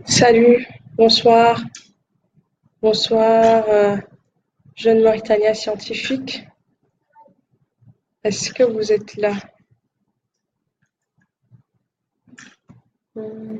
Salut, bonsoir, bonsoir, jeune Mauritanien scientifique. Est-ce que vous êtes là? Hmm.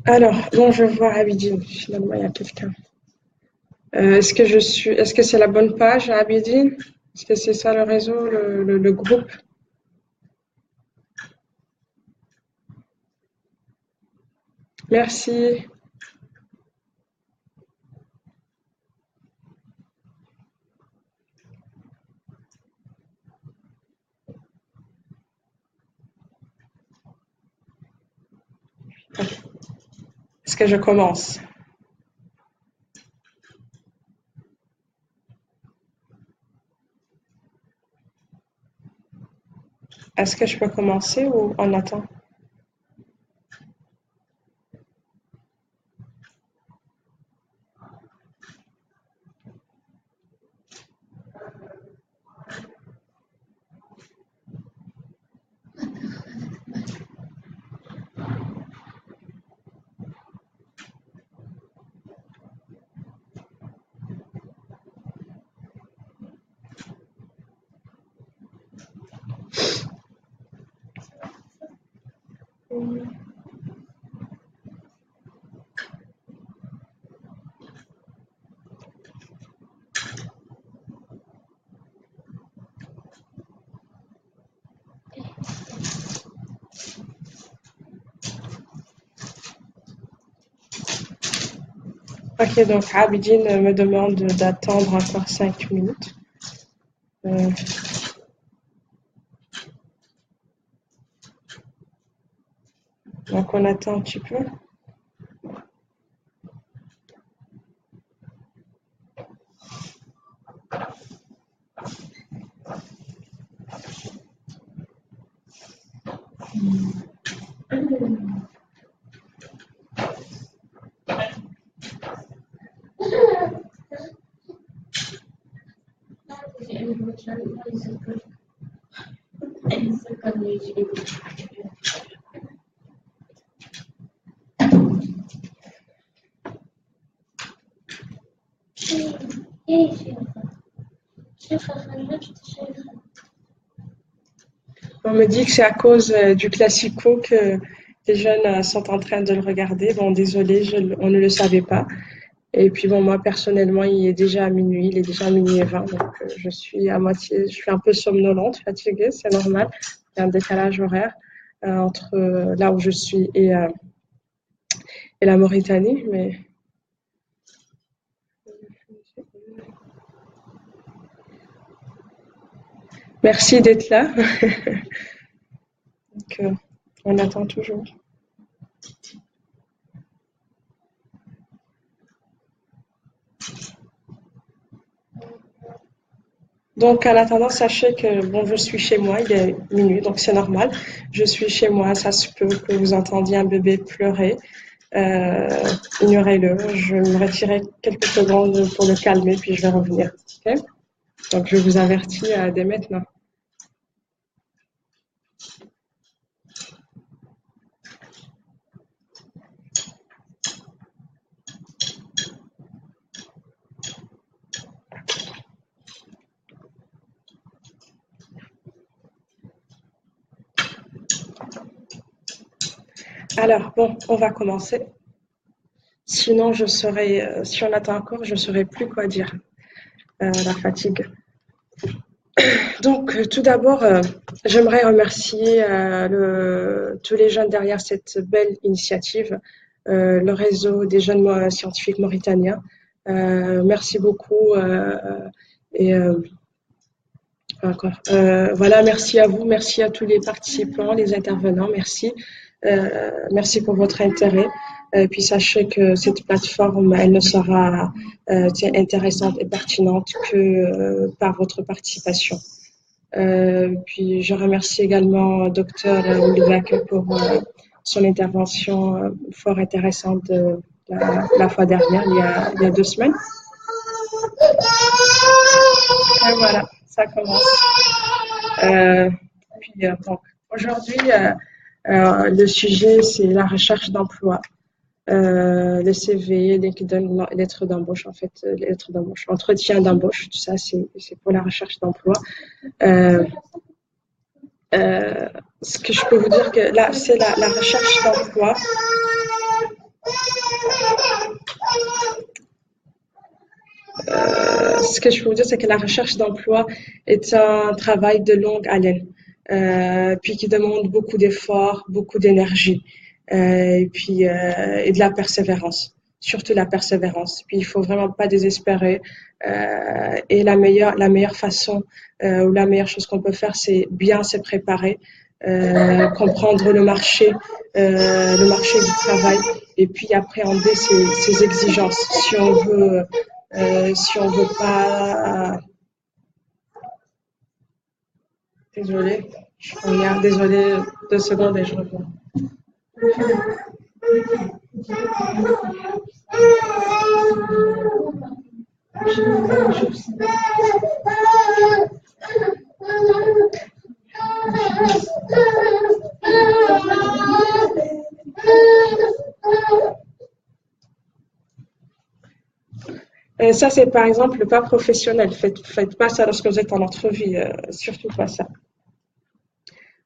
Alors, bon, je vois Abidine. Finalement, il y a quelqu'un. Est-ce que c'est la bonne page, Abidine? Est-ce que c'est ça le réseau, le groupe? Merci. Est-ce que je commence? Est-ce que je peux commencer ou on attend? Ok, donc Abidine me demande d'attendre encore 5 minutes. Euh, donc on attend un petit peu. On me dit que c'est à cause du Classico que les jeunes sont en train de le regarder. Bon, désolé, on ne le savait pas. Et puis bon, moi personnellement, il est déjà à minuit, il est déjà à minuit et 20, donc je suis à moitié, je suis un peu somnolente, fatiguée, c'est normal. Il y a un décalage horaire entre là où je suis et la Mauritanie, mais merci d'être là. Donc, on attend toujours. Donc, en attendant, sachez que bon, je suis chez moi, il est minuit, donc c'est normal. Je suis chez moi, ça se peut que vous entendiez un bébé pleurer. Euh, Ignorez-le, je me retirerai quelques secondes pour le calmer, puis je vais revenir. Ok. Donc, je vous avertis dès maintenant. Alors, bon, on va commencer. Sinon, si on attend encore, je ne saurais plus quoi dire. La fatigue. Donc, tout d'abord, j'aimerais remercier tous les jeunes derrière cette belle initiative, le réseau des jeunes scientifiques mauritaniens. Merci beaucoup. Et encore. Voilà, merci à vous, merci à tous les participants, les intervenants, merci. Merci pour votre intérêt. Puis sachez que cette plateforme, elle ne sera intéressante et pertinente que par votre participation. Puis je remercie également Dr Oulibak pour son intervention fort intéressante la fois dernière, il y a 2 semaines. Et voilà, ça commence. Donc, aujourd'hui, le sujet, c'est la recherche d'emploi. Le CV, lettre d'embauche, en fait, lettre d'embauche, entretien d'embauche, tout ça, c'est pour la recherche d'emploi. Euh, Ce que je peux vous dire que là, c'est la recherche d'emploi. Ce que je peux vous dire, c'est que la recherche d'emploi est un travail de longue haleine, puis qui demande beaucoup d'efforts, beaucoup d'énergie, et de la persévérance, surtout la persévérance. Puis il faut vraiment pas désespérer. Et la meilleure façon ou la meilleure chose qu'on peut faire, c'est bien se préparer, comprendre le marché du travail, et puis appréhender ses exigences. Si on veut pas, désolé, je regarde, désolé, 2 secondes et je reviens. Ça, c'est par exemple pas professionnel. Faites pas ça lorsque vous êtes en entrevue, surtout pas ça.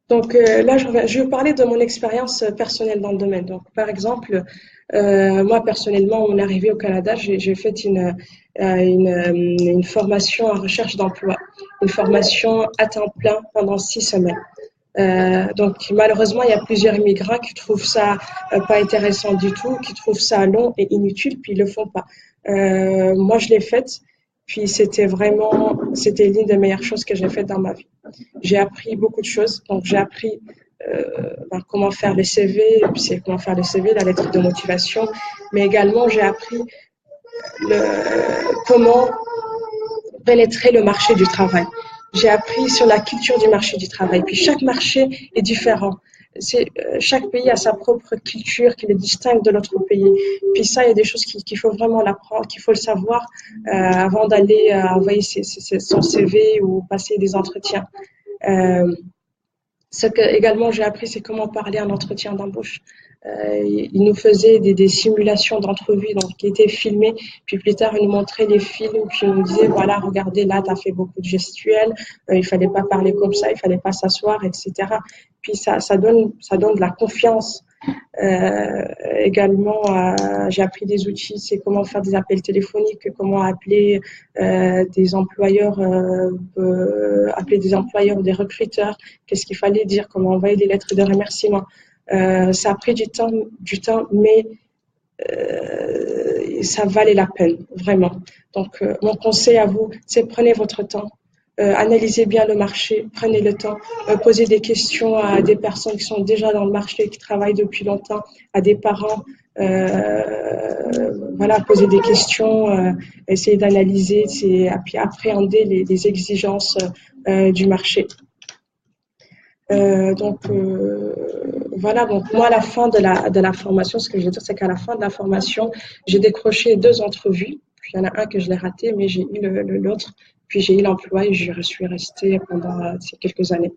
Donc là, je vais vous parler de mon expérience personnelle dans le domaine. Donc, par exemple, moi personnellement, à mon arrivée au Canada, j'ai fait une formation en recherche d'emploi, une formation à temps plein pendant 6 semaines. Donc malheureusement, il y a plusieurs immigrants qui trouvent ça pas intéressant du tout, qui trouvent ça long et inutile, puis ils le font pas. Moi, je l'ai faite, puis c'était l'une des meilleures choses que j'ai faites dans ma vie. J'ai appris beaucoup de choses. Donc, j'ai appris comment faire les CV, puis c'est comment faire les CV, la lettre de motivation, mais également j'ai appris comment pénétrer le marché du travail. J'ai appris sur la culture du marché du travail. Puis chaque marché est différent. Chaque pays a sa propre culture qui le distingue de l'autre pays. Puis ça, il y a des choses qu'il faut vraiment l'apprendre, qu'il faut le savoir avant d'aller envoyer son CV ou passer des entretiens. Euh, Ce que également j'ai appris, c'est comment parler en entretien d'embauche. Il nous faisait des simulations d'entrevue donc qui étaient filmées, puis plus tard il nous montrait les films, puis il nous disait voilà regardez là tu as fait beaucoup de gestuels, il fallait pas parler comme ça, il fallait pas s'asseoir, etc. Puis ça donne de la confiance. Également, j'ai appris des outils, c'est comment faire des appels téléphoniques, comment appeler des employeurs ou des recruteurs, qu'est-ce qu'il fallait dire, comment envoyer des lettres de remerciement. Ça a pris du temps, mais ça valait la peine, vraiment. Donc, mon conseil à vous, c'est prenez votre temps. Analysez bien le marché, prenez le temps, posez des questions à des personnes qui sont déjà dans le marché, qui travaillent depuis longtemps, à des parents, voilà, poser des questions, essayer d'analyser, puis appréhender les exigences du marché. Voilà, donc moi à la fin de la formation, ce que je veux dire, c'est qu'à la fin de la formation, j'ai décroché 2 entrevues. Puis il y en a un que je l'ai raté, mais j'ai eu l'autre. Puis j'ai eu l'emploi et je suis restée pendant ces quelques années.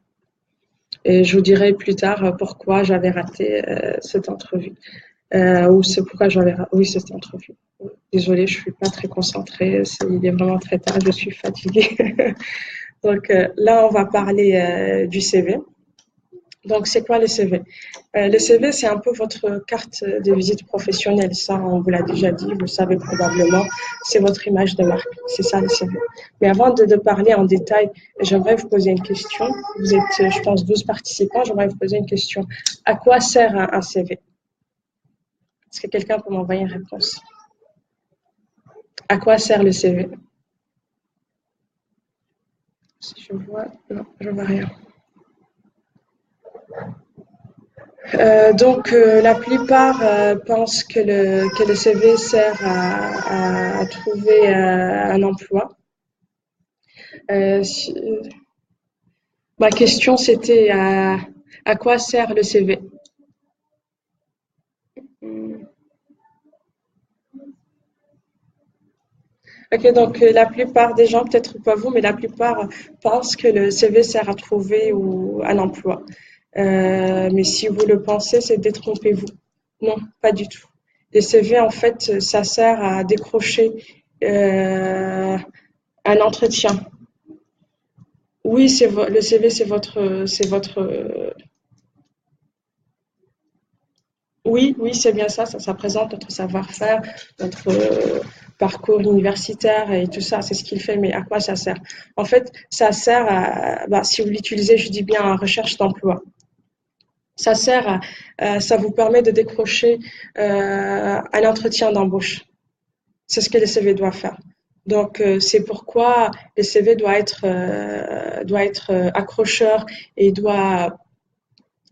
Et je vous dirai plus tard pourquoi j'avais raté cette entrevue. Ou c'est pourquoi oui, cette entrevue. Désolée, je suis pas très concentrée. Il est vraiment très tard, je suis fatiguée. Donc là, on va parler du CV. Donc, c'est quoi le CV? Le CV, c'est un peu votre carte de visite professionnelle. Ça, on vous l'a déjà dit, vous le savez probablement. C'est votre image de marque. C'est ça le CV. Mais avant de parler en détail, j'aimerais vous poser une question. Vous êtes, je pense, 12 participants. J'aimerais vous poser une question. À quoi sert un CV? Est-ce que quelqu'un peut m'envoyer une réponse? À quoi sert le CV? Si je vois, non, je vois rien. La plupart pensent que le CV sert à trouver un emploi. Si- Ma question, c'était à quoi sert le CV? Ok, la plupart des gens, peut-être pas vous, mais la plupart pensent que le CV sert à trouver ou un emploi. Mais si vous le pensez, c'est détrompez-vous. Non, pas du tout. Les CV, en fait, ça sert à décrocher un entretien. Oui, le CV, oui, oui, c'est bien ça. Ça présente notre savoir-faire, notre parcours universitaire et tout ça. C'est ce qu'il fait. Mais à quoi ça sert? En fait, ça sert à, bah, si vous l'utilisez, je dis bien, en recherche d'emploi. Ça sert ça vous permet de décrocher un entretien d'embauche. C'est ce que le CV doit faire. C'est pourquoi le CV doit être accrocheur et doit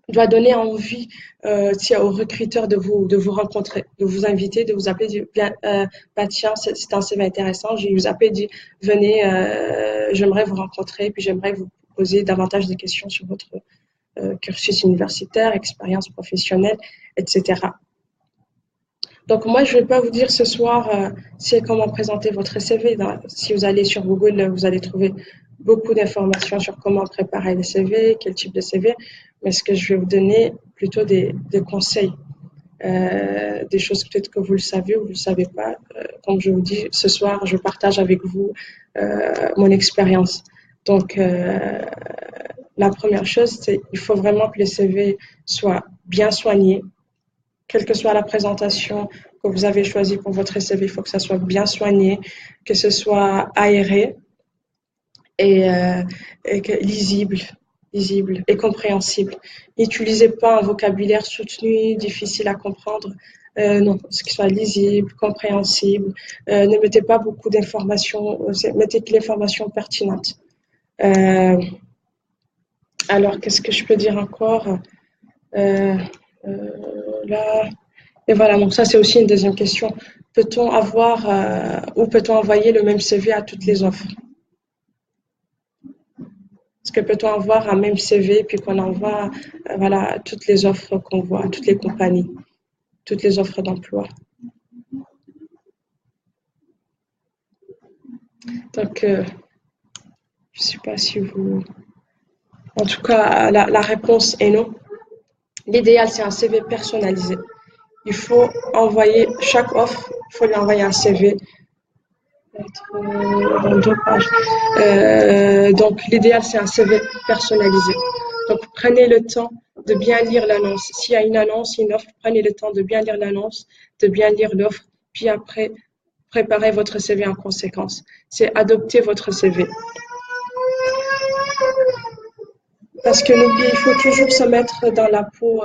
donner envie aux recruteurs de vous rencontrer, de vous inviter, de vous appeler, bah tiens, c'est un CV intéressant, je vais vous appeler, dire, venez, j'aimerais vous rencontrer, puis j'aimerais vous poser davantage de questions sur votre cursus universitaire, expérience professionnelle, etc. Donc moi, je ne vais pas vous dire ce soir c'est comment présenter votre CV. Si vous allez sur Google, vous allez trouver beaucoup d'informations sur comment préparer les CV, quel type de CV. Mais ce que je vais vous donner, plutôt des conseils, des choses peut-être que vous le savez ou vous ne le savez pas. Comme je vous dis, ce soir, je partage avec vous mon expérience. Donc, la première chose, c'est il faut vraiment que les CV soient bien soignés, quelle que soit la présentation que vous avez choisie pour votre CV, il faut que ça soit bien soigné, que ce soit aéré et, lisible, lisible et compréhensible. N'utilisez pas un vocabulaire soutenu, difficile à comprendre. Non, ce qui soit lisible, compréhensible. Ne mettez pas beaucoup d'informations, mettez que l'information pertinente. Euh, alors, qu'est-ce que je peux dire encore euh, là, et voilà, donc ça c'est aussi une deuxième question. Peut-on avoir ou peut-on envoyer le même CV à toutes les offres? Est-ce que peut-on avoir un même CV puis qu'on envoie voilà, à toutes les offres qu'on voit, à toutes les compagnies, toutes les offres d'emploi? Donc, je ne sais pas si vous... En tout cas, la réponse est non. L'idéal, c'est un CV personnalisé. Il faut envoyer chaque offre, il faut lui envoyer un CV dans 2 pages. L'idéal, c'est un CV personnalisé. Donc, prenez le temps de bien lire l'annonce. S'il y a une annonce, une offre, prenez le temps de bien lire l'annonce, de bien lire l'offre, puis après, préparez votre CV en conséquence. C'est adopter votre CV. Parce que n'oubliez, il faut toujours se mettre dans la peau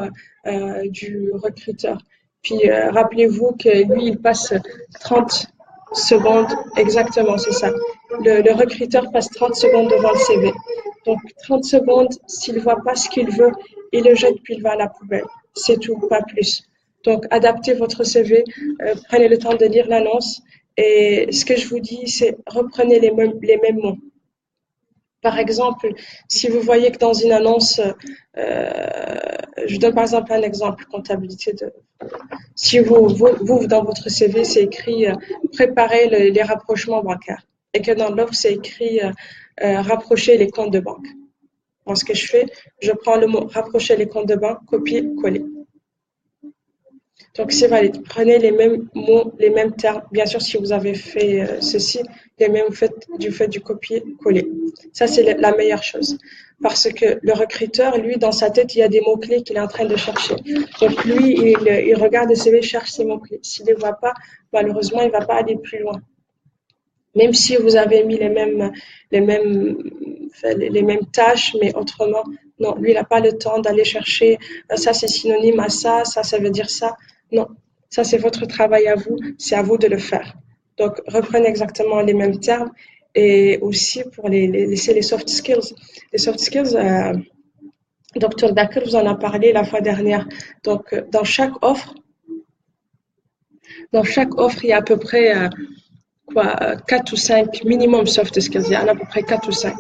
du recruteur. Puis rappelez-vous que lui, il passe 30 secondes, exactement, c'est ça. Le recruteur passe 30 secondes devant le CV. Donc 30 secondes, s'il ne voit pas ce qu'il veut, il le jette puis il va à la poubelle. C'est tout, pas plus. Donc adaptez votre CV, prenez le temps de lire l'annonce et ce que je vous dis, c'est reprenez les mêmes mots. Par exemple, si vous voyez que dans une annonce, je donne par exemple un exemple, comptabilité de... Si dans votre CV, c'est écrit préparer les rapprochements bancaires et que dans l'offre, c'est écrit rapprocher les comptes de banque. Moi, ce que je fais, je prends le mot rapprocher les comptes de banque, copier, coller. Donc, c'est valide. Prenez les mêmes mots, les mêmes termes. Bien sûr, si vous avez fait ceci, les mêmes du fait du copier-coller. Ça, c'est la meilleure chose. Parce que le recruteur, lui, dans sa tête, il y a des mots-clés qu'il est en train de chercher. Donc, lui, il regarde le CV, cherche ses mots-clés. S'il ne les voit pas, malheureusement, il ne va pas aller plus loin. Même si vous avez mis les mêmes, les mêmes tâches, mais autrement, non, lui, il n'a pas le temps d'aller chercher, ça c'est synonyme à ça, ça veut dire ça. Non, ça c'est votre travail à vous, c'est à vous de le faire. Donc, reprenez exactement les mêmes termes et aussi pour laisser les soft skills. Les soft skills, Docteur Daker vous en a parlé la fois dernière. Donc, dans chaque offre, il y a à peu près 4 ou 5 minimum soft skills. Il y en a à peu près 4 ou 5.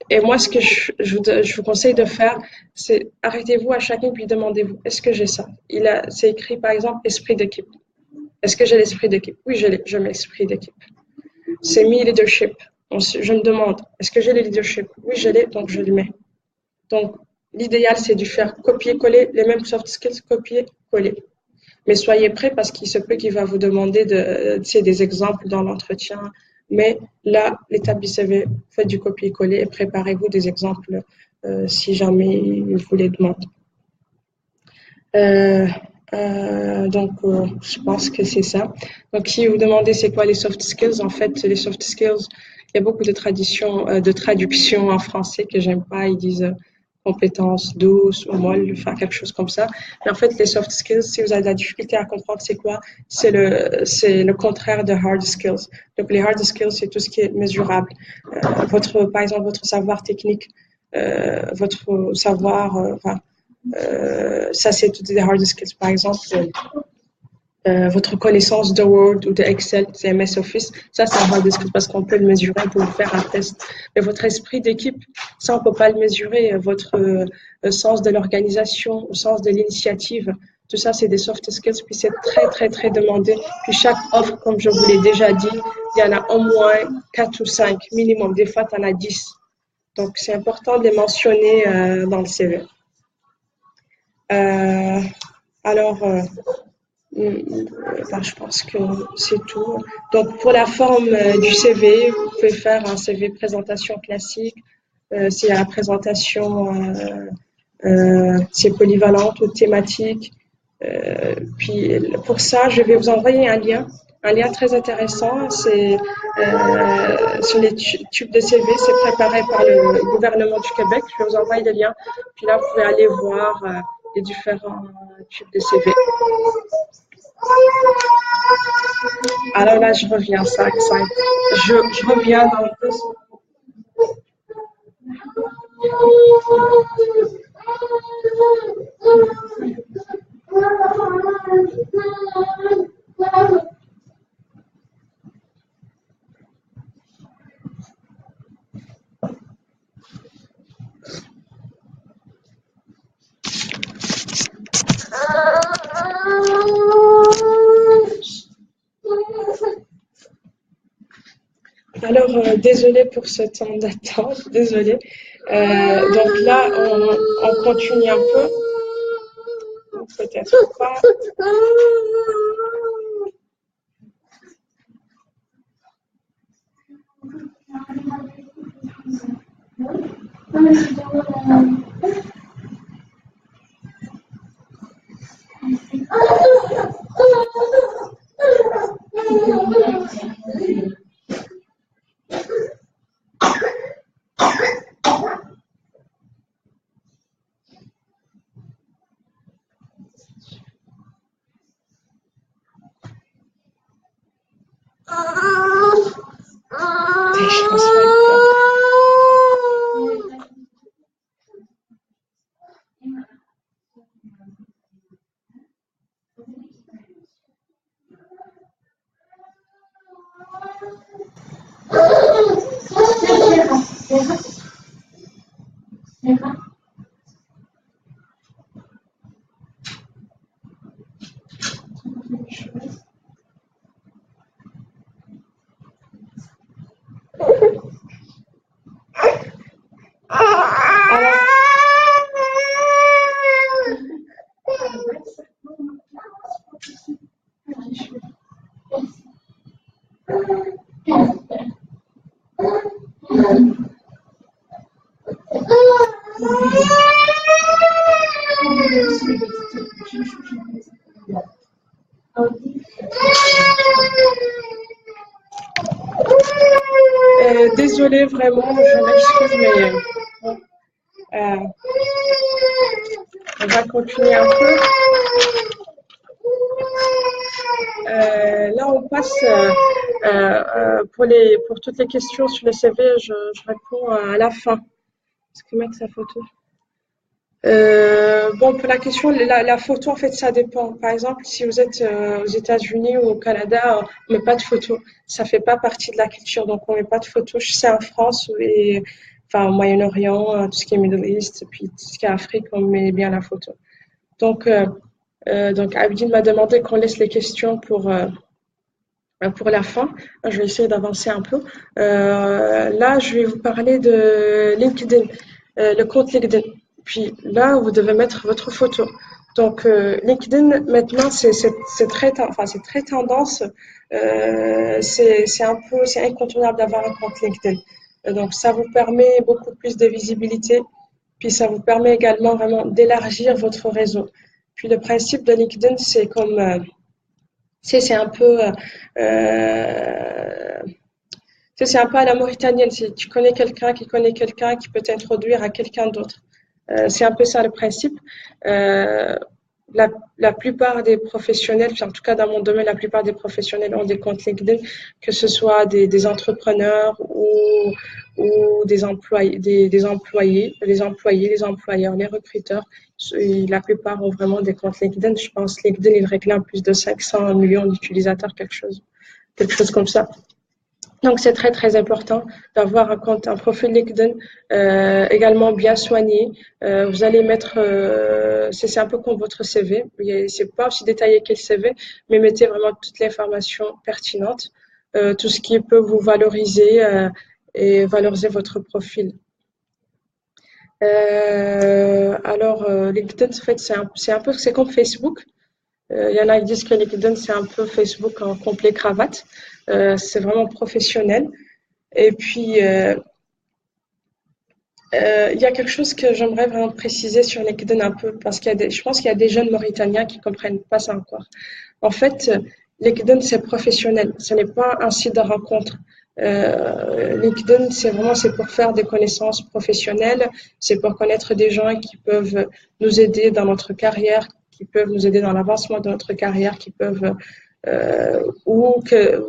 Et moi, ce que je vous conseille de faire, c'est arrêtez-vous à chacun puis demandez-vous, est-ce que j'ai ça? C'est écrit par exemple esprit d'équipe. Est-ce que j'ai l'esprit d'équipe? Oui, je mets l'esprit d'équipe. C'est mis leadership. Je me demande, est-ce que j'ai le leadership? Oui, je l'ai, donc je le mets. Donc, l'idéal, c'est de faire copier-coller les mêmes soft skills, copier-coller. Mais soyez prêts parce qu'il se peut qu'il va vous demander des exemples dans l'entretien. Mais là, l'étape du CV, faites du copier-coller et préparez-vous des exemples si jamais il vous les demande. Je pense que c'est ça. Donc, si vous demandez c'est quoi les soft skills, en fait, les soft skills, il y a beaucoup de traductions en français que j'aime pas. Ils disent compétences douces ou molles, enfin quelque chose comme ça. Mais en fait, les soft skills, si vous avez de la difficulté à comprendre c'est quoi, c'est le contraire de hard skills. Donc, les hard skills, c'est tout ce qui est mesurable. Par exemple, votre savoir technique, votre savoir, ça, c'est toutes des hard skills. Par exemple, votre connaissance de Word ou de Excel, c'est MS Office, ça, c'est un hard skill parce qu'on peut le mesurer, on peut le faire un test. Mais votre esprit d'équipe, ça, on peut pas le mesurer. Votre sens de l'organisation, sens de l'initiative, tout ça, c'est des soft skills. Puis c'est très, très, très demandé. Puis chaque offre, comme je vous l'ai déjà dit, il y en a au moins 4 ou 5 minimum. Des fois, tu en as 10. Donc, c'est important de les mentionner dans le CV. Euh, alors, je pense que c'est tout. Donc, pour la forme du CV, vous pouvez faire un CV présentation classique. Si la présentation, c'est polyvalente ou thématique. Puis, pour ça, je vais vous envoyer un lien très intéressant. C'est sur les tubes de CV, c'est préparé par le gouvernement du Québec. Je vais vous envoyer le lien. Puis là, vous pouvez aller voir les différents tubes de CV. Alors là, je reviens, 5, 5. Je reviens dans 2 secondes. Alors, désolée pour ce temps d'attente, désolée. Donc là, on continue un peu. Peut-être pas. Désolée, vraiment, je m'excuse, mais on va continuer un peu. Là, on passe pour toutes les questions sur le CV, je réponds à la fin. Est-ce que mec sa photo? Bon, pour la question, la photo, en fait, ça dépend. Par exemple, si vous êtes aux États-Unis ou au Canada, on met pas de photo. Ça fait pas partie de la culture, donc on met pas de photo. Je sais en France et enfin au Moyen-Orient, tout ce qui est Middle East, puis tout ce qui est Afrique, on met bien la photo. Donc, Abidine m'a demandé qu'on laisse les questions pour la fin. Je vais essayer d'avancer un peu. Là, je vais vous parler de LinkedIn, le compte LinkedIn. Puis là, vous devez mettre votre photo. Donc, LinkedIn, maintenant, c'est très tendance. C'est incontournable d'avoir un compte LinkedIn. Donc, ça vous permet beaucoup plus de visibilité. Puis, ça vous permet également vraiment d'élargir votre réseau. Puis, le principe de LinkedIn, c'est comme c'est un peu, c'est un peu à la mauritanienne. Tu connais quelqu'un qui connaît quelqu'un qui peut t'introduire à quelqu'un d'autre. C'est un peu ça le principe. Euh, la, la plupart des professionnels, en tout cas dans mon domaine, la plupart des professionnels ont des comptes LinkedIn, que ce soit des entrepreneurs ou des employés, les employeurs, les recruteurs. La plupart ont vraiment des comptes LinkedIn. Je pense que LinkedIn, il réclame plus de 500 millions d'utilisateurs, quelque chose comme ça. Donc, c'est très, très important d'avoir un compte, un profil LinkedIn également bien soigné. Vous allez mettre, c'est un peu comme votre CV. C'est pas aussi détaillé que le CV, mais mettez vraiment toutes les informations pertinentes, tout ce qui peut vous valoriser et valoriser votre profil. LinkedIn, en fait, c'est comme Facebook. Il y en a qui disent que LinkedIn, c'est un peu Facebook en complet cravate. C'est vraiment professionnel. Et puis, il y a quelque chose que j'aimerais vraiment préciser sur LinkedIn un peu, parce je pense qu'il y a des jeunes Mauritaniens qui comprennent pas ça encore. En fait, LinkedIn, c'est professionnel. Ce n'est pas un site de rencontre. LinkedIn, c'est pour faire des connaissances professionnelles. C'est pour connaître des gens qui peuvent nous aider dans notre carrière, qui peuvent nous aider dans l'avancement de notre carrière, qui peuvent, ou que,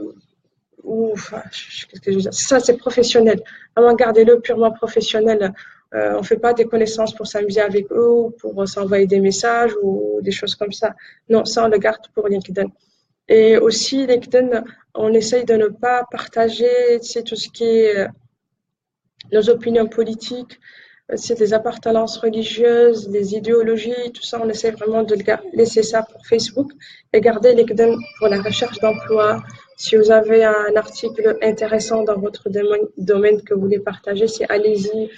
enfin, qu'est-ce que je veux dire? Ça, c'est professionnel. Vraiment, gardez-le purement professionnel. On ne fait pas des connaissances pour s'amuser avec eux ou pour s'envoyer des messages ou des choses comme ça. Non, ça, on le garde pour LinkedIn. Et aussi, LinkedIn, on essaye de ne pas partager, tout ce qui est nos opinions politiques, c'est des appartenances religieuses, des idéologies, tout ça, on essaie vraiment de laisser ça pour Facebook et garder LinkedIn pour la recherche d'emploi. Si vous avez un article intéressant dans votre domaine que vous voulez partager, allez-y.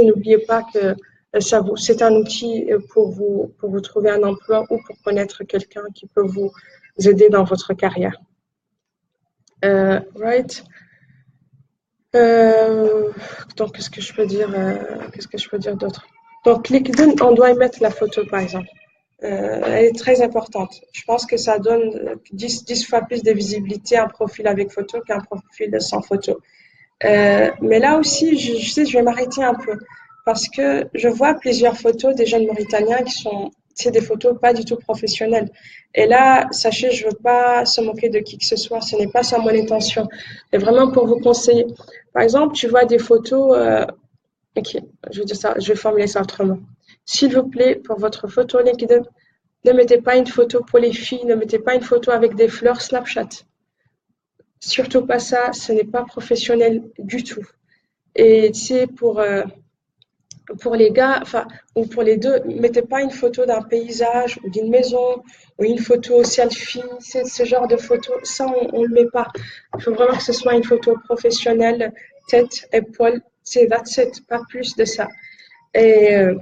N'oubliez pas que c'est un outil pour vous trouver un emploi ou pour connaître quelqu'un qui peut vous aider dans votre carrière. Right. Euh, donc, qu'est-ce que je peux dire d'autre? Donc, LinkedIn, on doit y mettre la photo, par exemple. Elle est très importante. Je pense que ça donne 10 fois plus de visibilité à un profil avec photo qu'un profil sans photo. Mais là aussi, je vais m'arrêter un peu parce que je vois plusieurs photos des jeunes Mauritaniens qui sont, c'est des photos pas du tout professionnelles. Et là, sachez, je veux pas se moquer de qui que ce soit, ce n'est pas ça mon intention. C'est vraiment pour vous conseiller. Par exemple, tu vois des photos, ok, je vais dire ça, je vais formuler ça autrement. S'il vous plaît, pour votre photo LinkedIn, ne mettez pas une photo pour les filles, ne mettez pas une photo avec des fleurs Snapchat. Surtout pas ça, ce n'est pas professionnel du tout. Et c'est pour les gars, enfin, ou pour les deux, mettez pas une photo d'un paysage ou d'une maison ou une photo selfie, c'est ce genre de photo, ça on le met pas. Il faut vraiment que ce soit une photo professionnelle, tête, épaule, c'est that's it, pas plus de ça. Et, euh,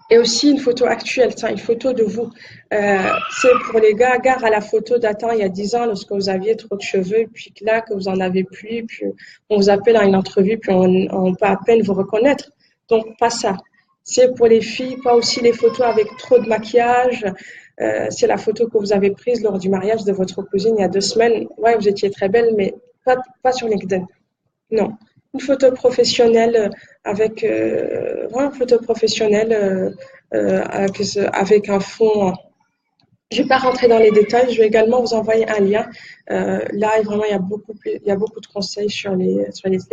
et aussi une photo actuelle, une photo de vous. C'est pour les gars, gare à la photo datant il y a 10 ans lorsque vous aviez trop de cheveux, puis que là, que vous en avez plus, puis on vous appelle à une entrevue, puis on peut à peine vous reconnaître. Donc, pas ça. C'est pour les filles, pas aussi les photos avec trop de maquillage. C'est la photo que vous avez prise lors du mariage de votre cousine il y a 2 semaines. Ouais, vous étiez très belle, mais pas sur LinkedIn. Non, une photo professionnelle avec vraiment une photo professionnelle avec un fond Je vais pas rentrer dans les détails. Je vais également vous envoyer un lien. Là, vraiment, il y a beaucoup de conseils sur les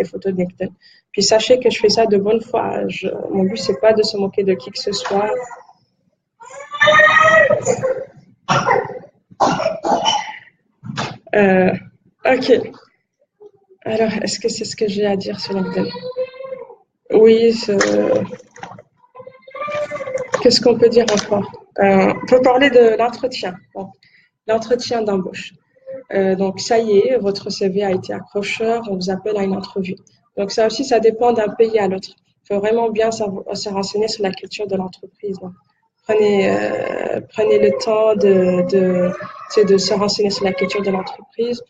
photos de LinkedIn. Puis sachez que je fais ça de bonne foi. Mon but, c'est pas de se moquer de qui que ce soit. Euh, ok. Alors, est-ce que c'est ce que j'ai à dire sur LinkedIn? Oui, qu'est-ce qu'on peut dire encore? On peut parler de l'entretien. Donc, l'entretien d'embauche. Donc, ça y est, votre CV a été accrocheur, on vous appelle à une entrevue. Donc, ça aussi, ça dépend d'un pays à l'autre. Il faut vraiment bien se renseigner sur la culture de l'entreprise. Donc, prenez le temps de se renseigner sur la culture de l'entreprise.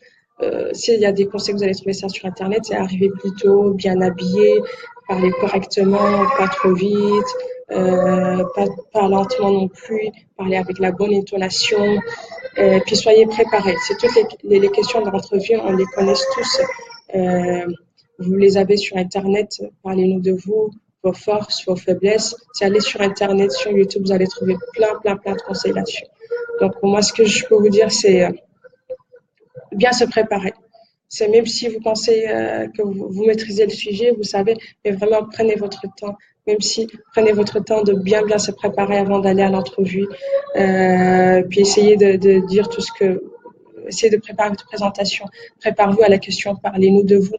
S'il y a des conseils, vous allez trouver ça sur Internet, c'est arriver plus tôt, bien habillé, parler correctement, pas trop vite, pas lentement non plus, parler avec la bonne intonation, puis soyez préparés. C'est toutes les questions de l'entrevue, on les connaît tous. Euh, vous les avez sur Internet, parlez-nous de vous, vos forces, vos faiblesses. Si vous allez sur Internet, sur YouTube, vous allez trouver plein de conseils là-dessus. Donc, moi, ce que je peux vous dire, c'est bien se préparer. C'est même si vous pensez que vous maîtrisez le sujet, vous savez, mais vraiment prenez votre temps. Même si prenez votre temps de bien se préparer avant d'aller à l'entrevue, puis essayez de dire tout ce que, essayez de préparer votre présentation. Préparez-vous à la question, parlez-nous de vous.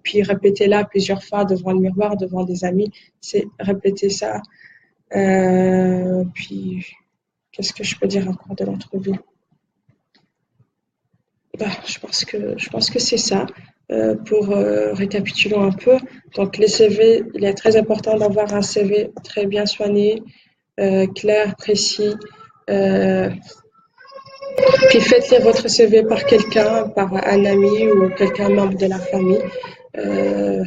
Puis répétez-la plusieurs fois devant le miroir, devant des amis. C'est répéter ça. Puis qu'est-ce que je peux dire encore de l'entrevue? Bah, je pense que c'est ça. Pour récapituler un peu, donc les CV, il est très important d'avoir un CV très bien soigné, clair, précis. Euh, Puis faites lire votre CV par quelqu'un, par un ami ou quelqu'un membre de la famille. Euh,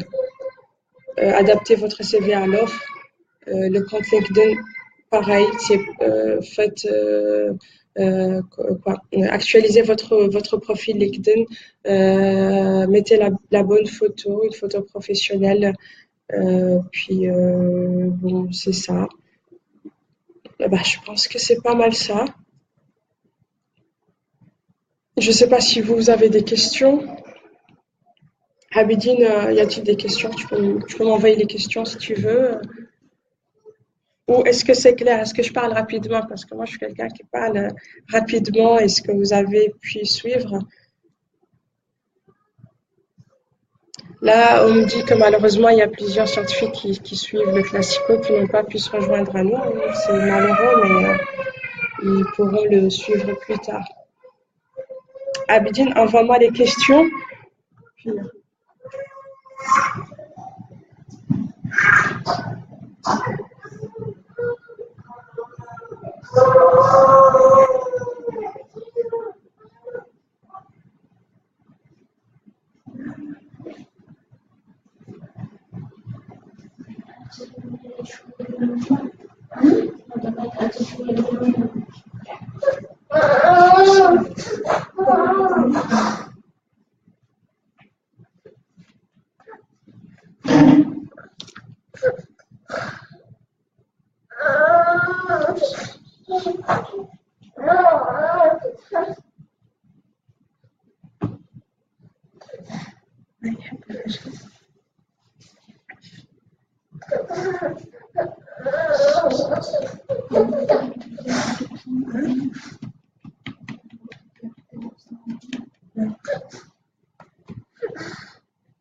Adaptez votre CV à l'offre. Le compte LinkedIn, pareil, c'est faites quoi, actualisez votre profil LinkedIn, mettez la bonne photo, une photo professionnelle, puis bon, c'est ça. Bah, je pense que c'est pas mal ça. Je sais pas si vous avez des questions. Abidine, y a-t-il des questions? Tu peux m'envoyer les questions si tu veux. Ou est-ce que c'est clair? Est-ce que je parle rapidement? Parce que moi, je suis quelqu'un qui parle rapidement. Est-ce que vous avez pu suivre? Là, on me dit que malheureusement, il y a plusieurs scientifiques qui suivent le Classico qui n'ont pas pu se rejoindre à nous. C'est malheureux, mais ils pourront le suivre plus tard. Abidine, envoie-moi les questions. Puis,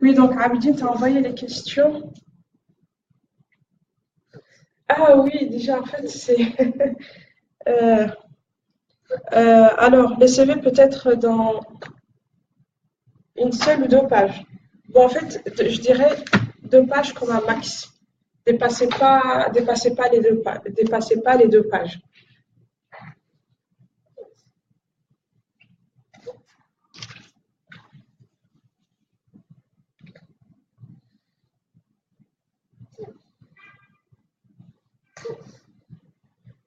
oui, donc Abidine, t'as envoyé les questions. Ah oui, déjà, en fait, c'est... euh, alors, les CV peut être dans une seule ou deux pages. Bon, en fait, je dirais deux pages comme un max. Dépassez pas les dépassez pas les deux pages.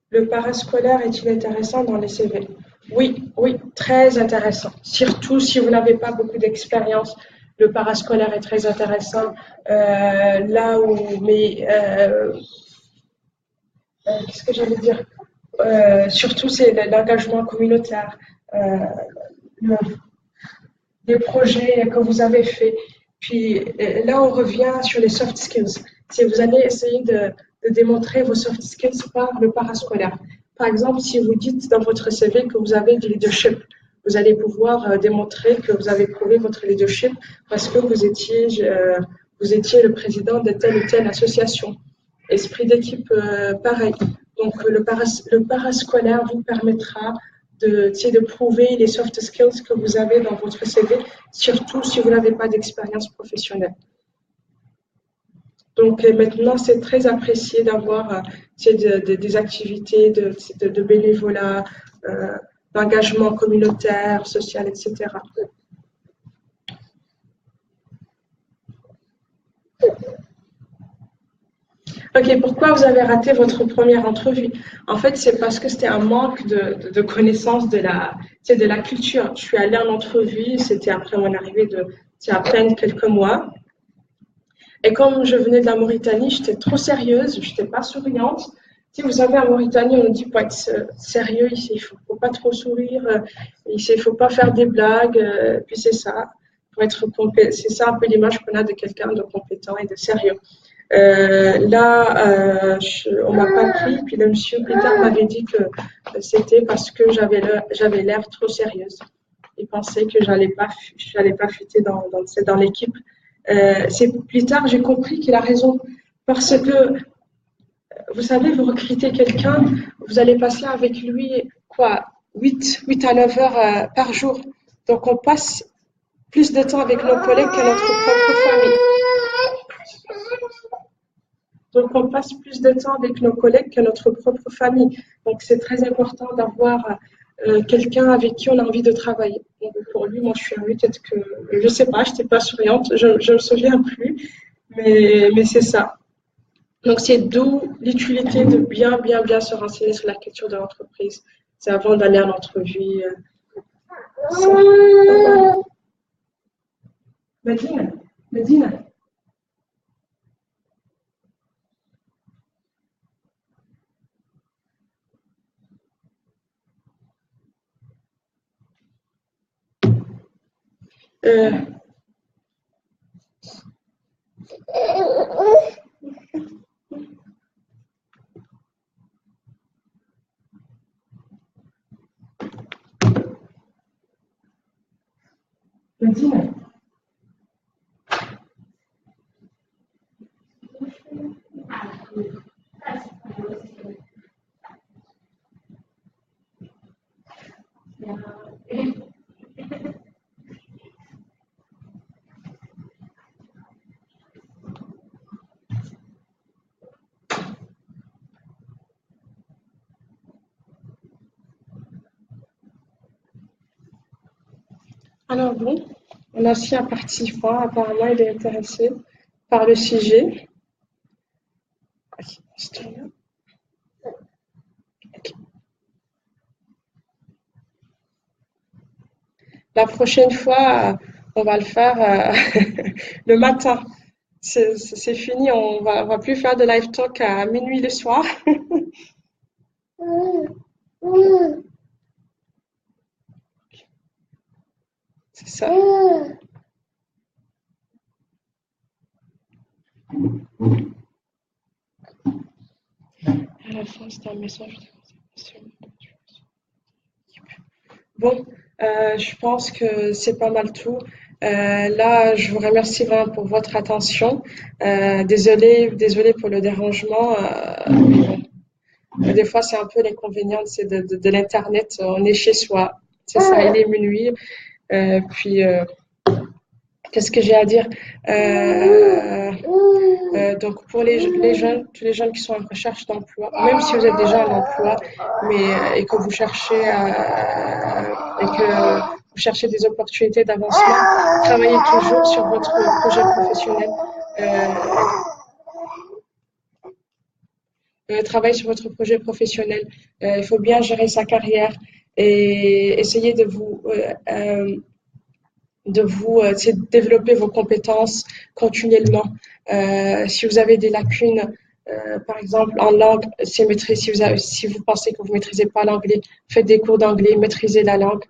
Le parascolaire est-il intéressant dans les CV? Oui, oui, très intéressant. Surtout si vous n'avez pas beaucoup d'expérience, le parascolaire est très intéressant. Là où, mais qu'est-ce que j'allais dire? Surtout, c'est l'engagement communautaire, euh, le- les projets que vous avez faits. Puis là, on revient sur les soft skills. Si vous allez essayer de démontrer vos soft skills par le parascolaire. Par exemple, si vous dites dans votre CV que vous avez du leadership, vous allez pouvoir démontrer que vous avez prouvé votre leadership parce que vous étiez le président de telle ou telle association. Esprit d'équipe, pareil. Donc, le parascolaire vous permettra de prouver les soft skills que vous avez dans votre CV, surtout si vous n'avez pas d'expérience professionnelle. Donc, maintenant, c'est très apprécié d'avoir des activités de bénévolat, euh, d'engagement communautaire, social, etc. Ok, pourquoi vous avez raté votre première entrevue? En fait, c'est parce que c'était un manque de connaissance de la culture. Je suis allée en entrevue, c'était après mon arrivée c'est à peine quelques mois. Et comme je venais de la Mauritanie, j'étais trop sérieuse, je n'étais pas souriante. Si vous savez, en Mauritanie, on nous dit pour être sérieux, ici, il ne faut pas trop sourire, ici, il ne faut pas faire des blagues, puis c'est ça. C'est ça un peu l'image qu'on a de quelqu'un de compétent et de sérieux. On m'a pas pris, puis le monsieur plus tard m'avait dit que c'était parce que j'avais l'air trop sérieuse. Il pensait que j'allais pas fitter dans l'équipe. C'est plus tard j'ai compris qu'il a raison parce que vous savez, vous recrutez quelqu'un, vous allez passer avec lui quoi, 8 à 9 heures par jour. Donc on passe plus de temps avec nos collègues que notre propre famille. Donc, on passe plus de temps avec nos collègues que notre propre famille. Donc, c'est très important d'avoir quelqu'un avec qui on a envie de travailler. Donc, pour lui, moi, je suis amie, peut-être que, je ne sais pas, je n'étais pas souriante, je ne me souviens plus, mais c'est ça. Donc, c'est d'où l'utilité de bien se renseigner sur la culture de l'entreprise. C'est avant d'aller à l'entrevue. Medina, Medina. Euh, Medina. Alors bon, on a aussi un participant, apparemment il est intéressé par le sujet. La prochaine fois, on va le faire le matin. C'est fini, on va plus faire de live talk à minuit le soir. C'est ça. À la fin, c'est un message de conservation. Bon, je pense que c'est pas mal tout. Là, je vous remercie vraiment pour votre attention. Désolée pour le dérangement. Bon, des fois, c'est un peu l'inconvénient de l'Internet. On est chez soi. C'est ça, il est minuit. Puis, qu'est-ce que j'ai à dire? Donc, pour les jeunes, tous les jeunes qui sont en recherche d'emploi, même si vous êtes déjà en emploi, et que vous cherchez et que vous cherchez des opportunités d'avancement, travaillez toujours sur votre projet professionnel. Travaillez sur votre projet professionnel. Il faut bien gérer sa carrière et essayer développer vos compétences continuellement. Si vous avez des lacunes, Par exemple, en langue, si vous pensez que vous maîtrisez pas l'anglais, faites des cours d'anglais, maîtrisez la langue.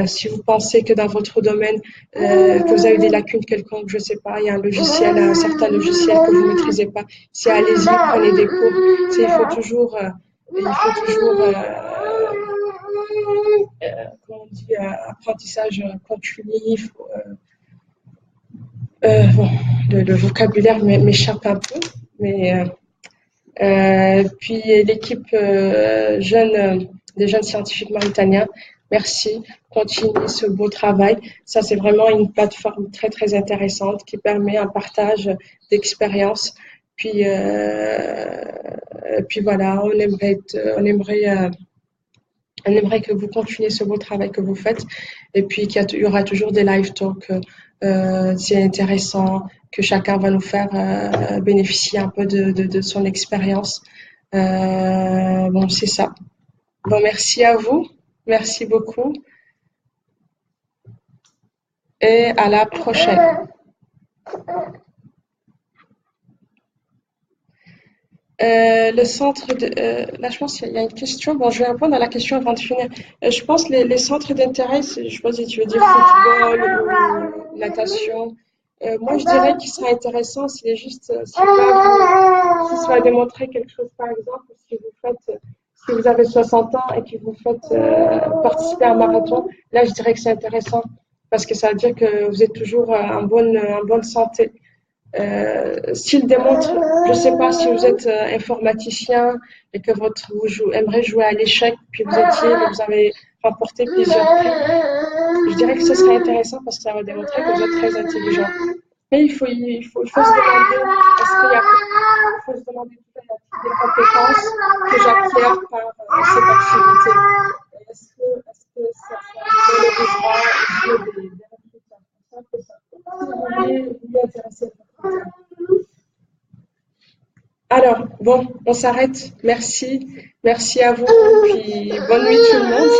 Si vous pensez que dans votre domaine, que vous avez des lacunes quelconques, je sais pas, il y a un logiciel, un certain logiciel que vous maîtrisez pas, c'est allez-y, prenez des cours. Il faut toujours, comment on dit, apprentissage continu. Bon, le vocabulaire m'échappe un peu, mais puis l'équipe des jeunes scientifiques mauritaniens, merci, continuez ce beau travail. Ça, c'est vraiment une plateforme très, très intéressante qui permet un partage d'expériences. Puis voilà, on aimerait que vous continuiez ce beau travail que vous faites et puis qu'il y aura toujours des live talks. C'est intéressant que chacun va nous faire bénéficier un peu de son expérience. Bon, c'est ça. Bon, merci à vous. Merci beaucoup et à la prochaine. Le centre là, je pense qu'il y a une question. Bon, je vais répondre à la question avant de finir. Je pense que les centres d'intérêt, je ne sais pas si tu veux dire football ou natation. Moi, je dirais qu'il serait intéressant s'il est juste, si ça va démontrer quelque chose, par exemple, si vous avez 60 ans et que vous faites participer à un marathon, là, je dirais que c'est intéressant parce que ça veut dire que vous êtes toujours en bonne santé. S'il démontre, je ne sais pas si vous êtes informaticien et que aimeriez jouer à l'échec, puis vous avez remporté plusieurs prix, je dirais que ce serait intéressant parce que ça va démontrer que vous êtes très intelligent. Mais il faut se demander, il faut se demander des compétences que j'acquiers par cette activité. Est-ce que ça valorisera aux yeux des recruteurs? Si vous voulez vous intéresser. Alors, bon, on s'arrête. Merci. Merci à vous. Puis bonne nuit tout le monde.